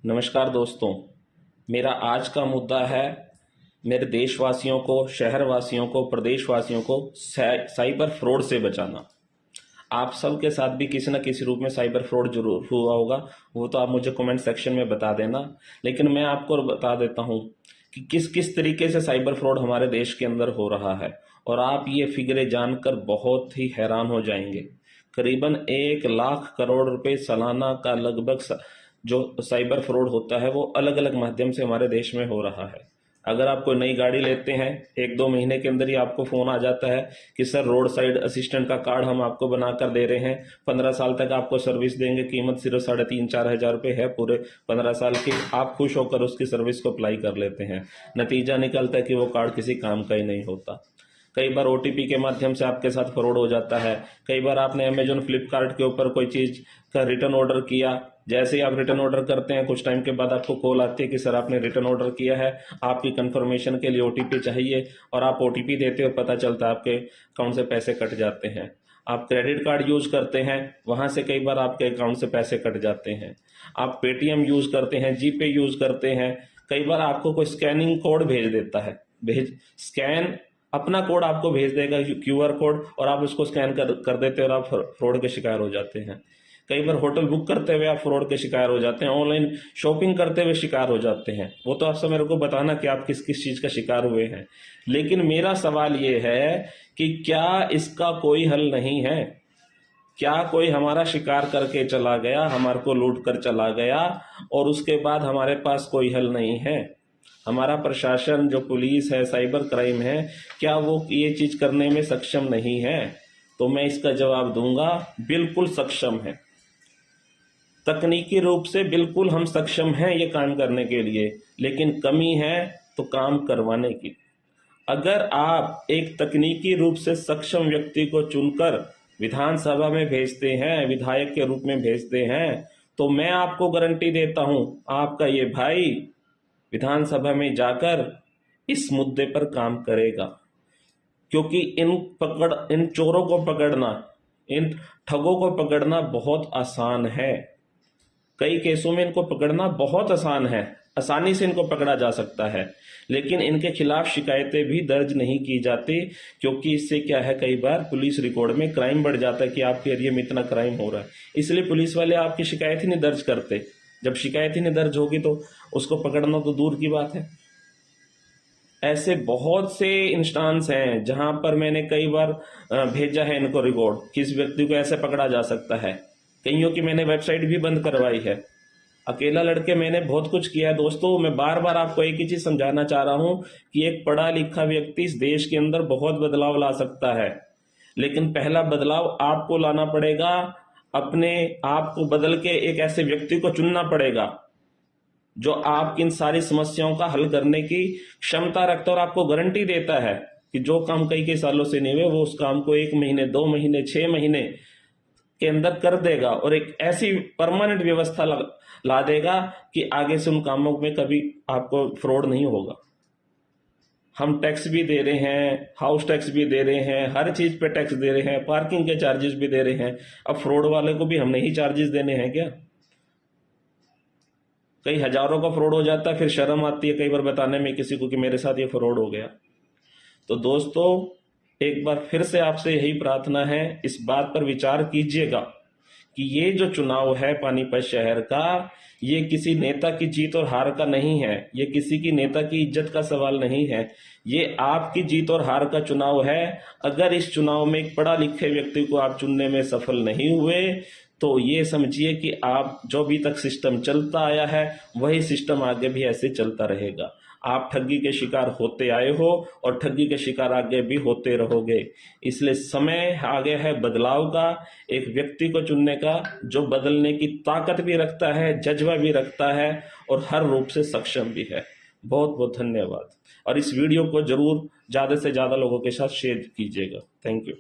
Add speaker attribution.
Speaker 1: नमस्कार दोस्तों, मेरा आज का मुद्दा है मेरे देशवासियों को, शहरवासियों को, प्रदेशवासियों को साइबर फ्रॉड से बचाना। आप सबके साथ भी किसी न किसी रूप में साइबर फ्रॉड जरूर हुआ होगा, वो तो आप मुझे कमेंट सेक्शन में बता देना। लेकिन मैं आपको बता देता हूँ कि किस किस तरीके से साइबर फ्रॉड हमारे देश के अंदर हो रहा है, और आप ये फिगरें जानकर बहुत ही हैरान हो जाएंगे। करीबन 1 लाख करोड़ रुपए सालाना का लगभग जो साइबर फ्रॉड होता है वो अलग अलग माध्यम से हमारे देश में हो रहा है। अगर आप कोई नई गाड़ी लेते हैं, 1-2 महीने के अंदर ही आपको फोन आ जाता है कि सर रोड साइड असिस्टेंट का कार्ड हम आपको बनाकर दे रहे हैं, 15 साल तक आपको सर्विस देंगे, कीमत सिर्फ 3,500-4 हजार रुपये है पूरे 15 साल की। आप खुश होकर उसकी सर्विस को अप्लाई कर लेते हैं। नतीजा निकलता है कि वो कार्ड किसी काम का ही नहीं होता। कई बार ओटीपी के माध्यम से आपके साथ फ्रॉड हो जाता है। कई बार आपने अमेजोन, फ्लिपकार्ट के ऊपर कोई चीज का रिटर्न ऑर्डर किया, जैसे ही आप रिटर्न ऑर्डर करते हैं कुछ टाइम के बाद आपको कॉल आती है कि सर आपने रिटर्न ऑर्डर किया है, आपकी कंफर्मेशन के लिए ओटीपी चाहिए, और आप ओटीपी देते हो, पता चलता है आपके अकाउंट से पैसे कट जाते हैं। आप क्रेडिट कार्ड यूज करते हैं, वहां से कई बार आपके अकाउंट से पैसे कट जाते हैं। आप पेटीएम यूज करते हैं, जीपे यूज करते हैं, कई बार आपको कोई स्कैनिंग कोड भेज देता है, अपना कोड आपको भेज देगा, क्यूआर कोड, और आप उसको स्कैन कर देते हैं और आप फ्रॉड के शिकार हो जाते हैं। कई बार होटल बुक करते हुए आप फ्रॉड के शिकार हो जाते हैं, ऑनलाइन शॉपिंग करते हुए शिकार हो जाते हैं। वो तो आप सब मेरे को बताना कि आप किस किस चीज का शिकार हुए हैं। लेकिन मेरा सवाल ये है कि क्या इसका कोई हल नहीं है? क्या कोई हमारा शिकार करके चला गया, हमारे को लूट कर चला गया, और उसके बाद हमारे पास कोई हल नहीं है? हमारा प्रशासन, जो पुलिस है, साइबर क्राइम है, क्या वो ये चीज करने में सक्षम नहीं है? तो मैं इसका जवाब दूंगा, बिल्कुल सक्षम है। तकनीकी रूप से बिल्कुल हम सक्षम हैं ये काम करने के लिए, लेकिन कमी है तो काम करवाने की। अगर आप एक तकनीकी रूप से सक्षम व्यक्ति को चुनकर विधानसभा में भेजते हैं, विधायक के रूप में भेजते हैं, तो मैं आपको गारंटी देता हूं, आपका ये भाई विधानसभा में जाकर इस मुद्दे पर काम करेगा। क्योंकि इन चोरों को पकड़ना, इन ठगों को पकड़ना बहुत आसान है। कई केसों में इनको पकड़ना बहुत आसान है, आसानी से इनको पकड़ा जा सकता है, लेकिन इनके खिलाफ शिकायतें भी दर्ज नहीं की जाती। क्योंकि इससे क्या है, कई बार पुलिस रिकॉर्ड में क्राइम बढ़ जाता है कि आपके एरिया में इतना क्राइम हो रहा है, इसलिए पुलिस वाले आपकी शिकायत ही नहीं दर्ज करते। जब शिकायत ही नहीं दर्ज होगी तो उसको पकड़ना तो दूर की बात है। ऐसे बहुत से इंस्टांस हैं जहां पर मैंने कई बार भेजा है इनको रिकॉर्ड, किस व्यक्ति को ऐसे पकड़ा जा सकता है। कईयों की मैंने वेबसाइट भी बंद करवाई है। अकेला लड़के मैंने बहुत कुछ किया है। दोस्तों, मैं बार बार आपको एक ही चीज समझाना चाह रहा हूं कि एक पढ़ा लिखा व्यक्ति इस देश के अंदर बहुत बदलाव ला सकता है, लेकिन पहला बदलाव आपको लाना पड़ेगा। अपने आप को बदल के एक ऐसे व्यक्ति को चुनना पड़ेगा जो आपकी इन सारी समस्याओं का हल करने की क्षमता रखता है, और आपको गारंटी देता है कि जो काम कई सालों से नहीं हुए वो उस काम को 1 महीने, 2 महीने, 6 महीने के अंदर कर देगा, और एक ऐसी परमानेंट व्यवस्था ला देगा कि आगे से उन कामों में कभी आपको फ्रॉड नहीं होगा। हम टैक्स भी दे रहे हैं, हाउस टैक्स भी दे रहे हैं, हर चीज पे टैक्स दे रहे हैं, पार्किंग के चार्जेस भी दे रहे हैं। अब फ्रॉड वाले को भी हमने ही चार्जेस देने हैं क्या? कई हजारों का फ्रॉड हो जाता है, फिर शर्म आती है कई बार बताने में किसी को कि मेरे साथ ये फ्रॉड हो गया। तो दोस्तों, एक बार फिर से आपसे यही प्रार्थना है, इस बात पर विचार कीजिएगा कि ये जो चुनाव है पानीपत शहर का, ये किसी नेता की जीत और हार का नहीं है, ये किसी की नेता की इज्जत का सवाल नहीं है, ये आपकी जीत और हार का चुनाव है। अगर इस चुनाव में एक पढ़ा लिखे व्यक्ति को आप चुनने में सफल नहीं हुए, तो ये समझिए कि आप जो अभी तक सिस्टम चलता आया है वही सिस्टम आगे भी ऐसे चलता रहेगा। आप ठगी के शिकार होते आए हो और ठगी के शिकार आगे भी होते रहोगे। इसलिए समय आ गया है बदलाव का, एक व्यक्ति को चुनने का जो बदलने की ताकत भी रखता है, जज्बा भी रखता है, और हर रूप से सक्षम भी है। बहुत बहुत धन्यवाद, और इस वीडियो को जरूर ज्यादा से ज्यादा लोगों के साथ शेयर कीजिएगा। Thank you.